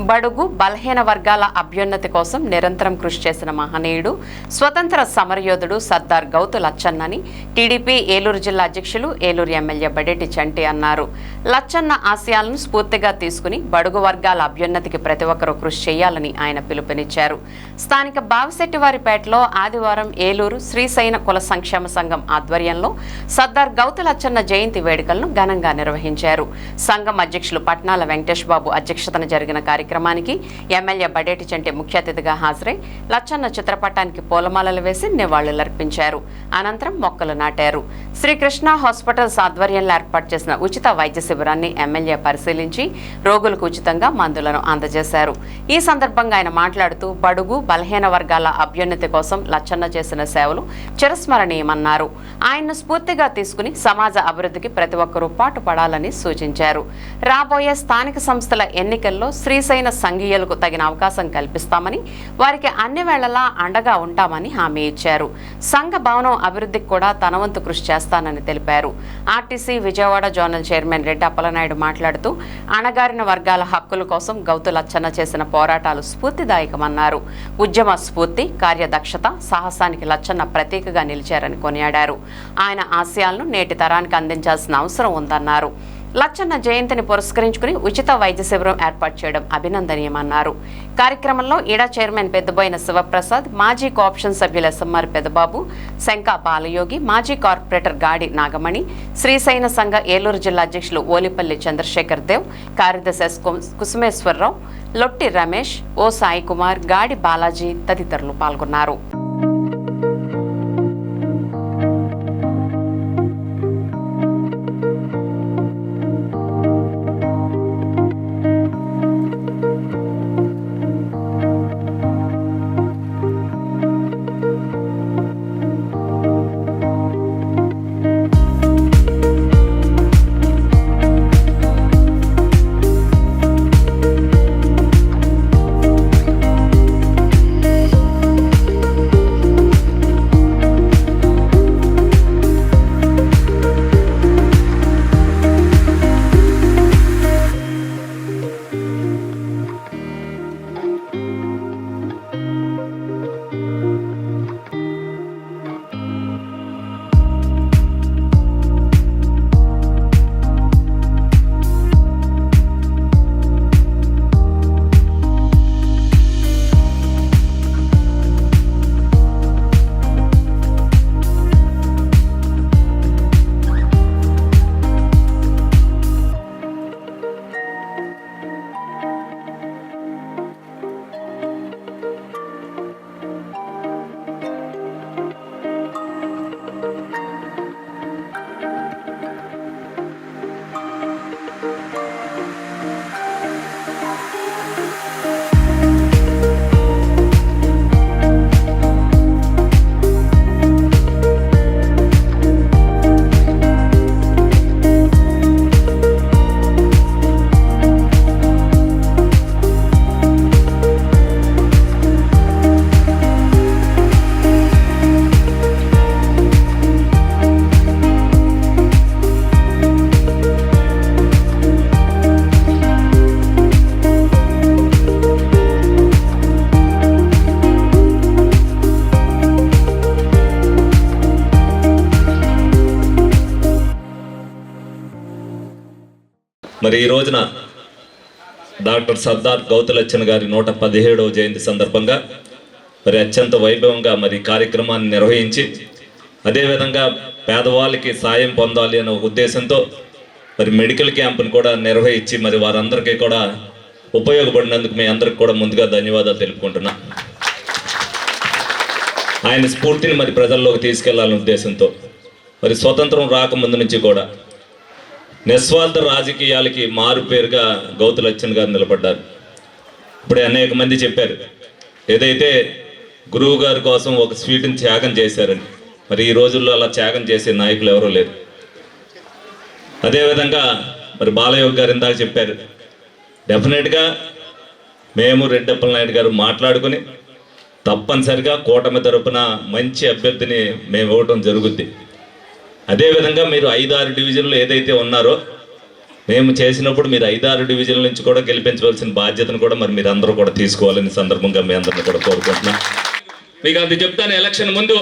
బడుగు బలహీన వర్గాల అభ్యున్నతి కోసం నిరంతరం కృషి చేసిన మహనీయుడు స్వతంత్ర సమరయోధుడు సర్దార్ గౌతు లచ్చన్నని టీడీపీ ఏలూరు జిల్లా అధ్యక్షులు ఏలూరు ఎమ్మెల్యే బడేటి చంటి అన్నారు. లచ్చన్న ఆశయాలను స్ఫూర్తిగా తీసుకుని బడుగు వర్గాల అభ్యున్నతికి ప్రతి ఒక్కరూ కృషి చేయాలని ఆయన పిలుపునిచ్చారు. స్థానిక బావిశెట్టివారిపేటలో ఆదివారం ఏలూరు శ్రీశైన కుల సంక్షేమ సంఘం ఆధ్వర్యంలో సర్దార్ గౌతు లచ్చన్న జయంతి వేడుకలను ఘనంగా నిర్వహించారు. సంఘం అధ్యక్షులు పట్నాల వెంకటేష్ బాబు అధ్యక్షతన జరిగిన కార్యక్రమానికి ఎమ్మెల్యే బడేటి చంటి ముఖ్య అతిథిగా హాజరై లచ్చన్న చిత్రపటానికి పూలమాలలు వేసి నివాళులర్పించారు. అనంతరం మొక్కలు నాటారు. శ్రీకృష్ణ హాస్పిటల్స్ ఆధ్వర్యంలో ఏర్పాటు చేసిన ఉచిత వైద్య శిబిరాన్ని ఎమ్మెల్యే పరిశీలించి రోగులకు ఉచితంగా మందులను అందజేశారు. ఈ సందర్భంగా ఆయన మాట్లాడుతూ బడుగు బలహీన వర్గాల అభ్యున్నతి కోసం లచ్చన్న చేసిన సేవలు చిరస్మరణీయమన్నారు. ఆయన్ను స్ఫూర్తిగా తీసుకుని సమాజ అభివృద్ధికి ప్రతి ఒక్కరూ పాటుపడాలని సూచించారు. రాబోయే స్థానిక సంస్థల ఎన్నికల్లో శ్రీశైన సంఘీయులకు తగిన అవకాశం కల్పిస్తామని, వారికి అన్ని వేళలా అండగా ఉంటామని హామీ ఇచ్చారు. సంఘ భవనం అభివృద్ధికి కూడా తన వంతు కృషి చేస్తానని తెలిపారు. RTC Vijayawada zonal chairman Reddy Appalanaidu మాట్లాడుతూ అణగారిన వర్గాల హక్కుల కోసం గౌతు లచ్చన్న చేసిన పోరాటాలు స్ఫూర్తిదాయకమన్నారు. ఉద్యమ స్ఫూర్తి, కార్యదక్షత, సాహసానికి లచ్చన్న ప్రతీకగా నిలిచారని కొనియాడారు. ఆయన ఆశయాలను నేటి తరానికి అందించాల్సిన అవసరం ఉందన్నారు. లచ్చన్న జయంతిని పురస్కరించుకుని ఉచిత వైద్య శిబిరం ఏర్పాటు చేయడం అభినందనీయమన్నారు. కార్యక్రమంలో ఈడా చైర్మన్ పెద్దబోయిన శివప్రసాద్, మాజీ కోఆప్షన్ సభ్యులు ఎస్ఎంఆర్ పెద్దబాబు, శంకా బాలయోగి, మాజీ కార్పొరేటర్ గాడి నాగమణి, శ్రీశైన సంఘ ఏలూరు జిల్లా అధ్యక్షులు ఓలిపల్లి చంద్రశేఖర్ దేవ్, కార్యదర్శి ఎస్ కుసుమేశ్వరరావు, లొట్టి రమేష్, ఓ సాయి కుమార్, గాడి బాలాజీ తదితరులు పాల్గొన్నారు. మరి ఈ రోజున డాక్టర్ సర్దార్ గౌతు లచ్చన్న గారి 117వ జయంతి సందర్భంగా మరి అత్యంత వైభవంగా మరి కార్యక్రమాన్ని నిర్వహించి, అదేవిధంగా పేదవాళ్ళకి సాయం పొందాలి అనే ఉద్దేశంతో మరి మెడికల్ క్యాంపును కూడా నిర్వహించి మరి వారందరికీ కూడా ఉపయోగపడినందుకు మీ అందరికి కూడా ముందుగా ధన్యవాదాలు తెలుపుకుంటున్నా. ఆయన స్ఫూర్తిని మరి ప్రజల్లోకి తీసుకెళ్లాలనే ఉద్దేశంతో మరి స్వతంత్రం రాకముందు నుంచి కూడా నిస్వార్థ రాజకీయాలకి మారు పేరుగా గౌతు లచ్చన్న గారు నిలబడ్డారు. ఇప్పుడే అనేక మంది చెప్పారు, ఏదైతే గురువు గారి కోసం ఒక స్వీట్ని త్యాగం చేశారని. మరి ఈ రోజుల్లో అలా త్యాగం చేసే నాయకులు ఎవరూ లేరు. అదేవిధంగా మరి బాలయోగి గారు ఇందాక చెప్పారు, డెఫినెట్గా మేము రెడ్డి అప్పలనాయుడు గారు మాట్లాడుకుని తప్పనిసరిగా కూటమి తరపున మంచి అభ్యర్థిని మేము ఇవ్వటం జరుగుద్ది. అదేవిధంగా మీరు 5-6 డివిజన్లు ఏదైతే ఉన్నారో మేము చేసినప్పుడు మీరు 5-6 డివిజన్ల నుంచి కూడా గెలిపించవలసిన బాధ్యతను కూడా మరి మీరు అందరూ కూడా తీసుకోవాలని సందర్భంగా మీ అందరిని కూడా కోరుకుంటున్నా. మీకు అది చెప్తాను, ఎలక్షన్ ముందు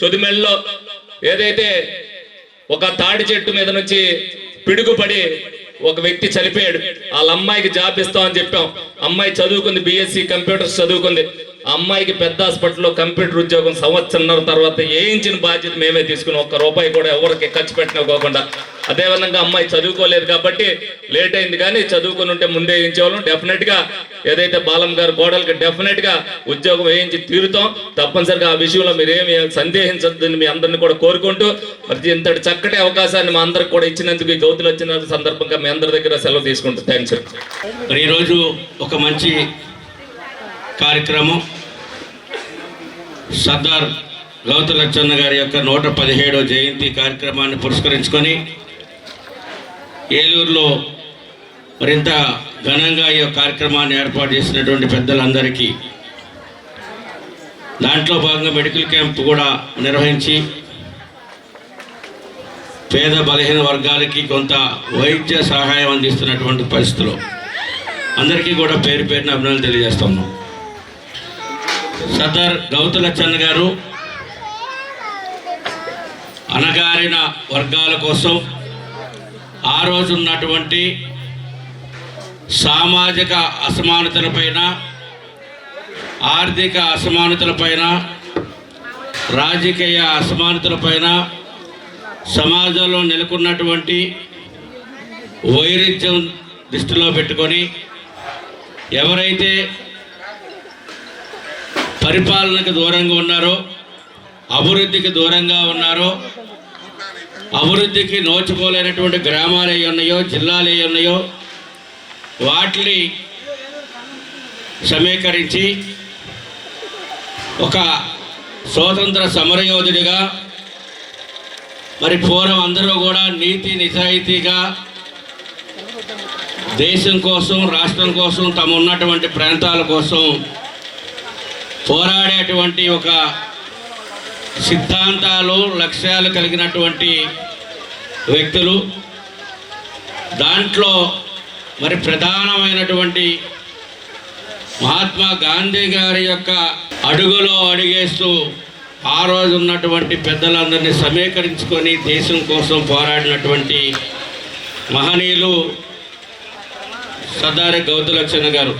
చొదిమెళ్ళలో ఏదైతే ఒక తాడి చెట్టు మీద నుంచి పిడుగుపడి ఒక వ్యక్తి చనిపోయాడు, వాళ్ళ అమ్మాయికి జాబ్ ఇస్తామని చెప్పాం. అమ్మాయి చదువుకుంది, బీఎస్సీ కంప్యూటర్స్ చదువుకుంది. అమ్మాయికి పెద్ద హాస్పిటల్లో కంప్యూటర్ ఉద్యోగం సంవత్సరంన్నర తర్వాత వేయించిన బాధ్యత మేమే తీసుకుని ఒక్క రూపాయి కూడా ఎవరికి ఖర్చు పెట్టినకోకుండా. అదేవిధంగా అమ్మాయి చదువుకోలేదు కాబట్టి లేట్ అయింది, కానీ చదువుకుని ఉంటే ముందే వేయించేవాళ్ళం. డెఫినెట్గా ఏదైతే బాలం గారు కోడలికి డెఫినెట్గా ఉద్యోగం వేయించి తీరుతాం. తప్పనిసరిగా ఆ విషయంలో మీరేమి సందేహించద్దని మీ అందరిని కూడా కోరుకుంటూ, మరి ఇంతటి చక్కటి అవకాశాన్ని మా అందరికి కూడా ఇచ్చినందుకు ఈ గౌతులు వచ్చిన సందర్భంగా మీ అందరి దగ్గర సెలవు తీసుకుంటూ థ్యాంక్స్. మరి ఈరోజు ఒక మంచి కార్యక్రమం, సర్దార్ గౌతుల లచ్చన్న గారి యొక్క 117వ జయంతి కార్యక్రమాన్ని పురస్కరించుకొని ఏలూరులో మరింత ఘనంగా ఈ కార్యక్రమాన్ని ఏర్పాటు చేసినటువంటి పెద్దలందరికీ, దాంట్లో భాగంగా మెడికల్ క్యాంప్ కూడా నిర్వహించి పేద బలహీన వర్గాలకి కొంత వైద్య సహాయం అందిస్తున్నటువంటి పరిస్థితుల్లో అందరికీ కూడా పేరు పేరున అభినందనలు తెలియజేస్తున్నాం. సర్దార్ గౌతుల లచ్చన్న గారు అణగారిన వర్గాల కోసం ఆ రోజు ఉన్నటువంటి సామాజిక అసమానతలపైన, ఆర్థిక అసమానతలపైన, రాజకీయ అసమానతలపైన, సమాజంలో నెలకొన్నటువంటి వైరుధ్యం దృష్టిలో పెట్టుకొని ఎవరైతే పరిపాలనకు దూరంగా ఉన్నారో, అభివృద్ధికి దూరంగా ఉన్నారో, అభివృద్ధికి నోచుకోలేనటువంటి గ్రామాలు ఏ ఉన్నాయో, జిల్లాలు ఏ ఉన్నాయో వాటిని సమీకరించి ఒక స్వాతంత్ర సమరయోధుడిగా, మరి పూర్వం అందరూ కూడా నీతి నిజాయితీగా దేశం కోసం, రాష్ట్రం కోసం, తమ ఉన్నటువంటి ప్రాంతాల కోసం పోరాడేటువంటి ఒక సిద్ధాంతాలు, లక్ష్యాలు కలిగినటువంటి వ్యక్తులు. దాంట్లో మరి ప్రధానమైనటువంటి మహాత్మా గాంధీ గారి యొక్క అడుగులో అడుగేస్తూ ఆ రోజు ఉన్నటువంటి పెద్దలందరినీ సమీకరించుకొని దేశం కోసం పోరాడినటువంటి మహనీయులు సర్దార్ గౌతుల లచ్చన్న గారు.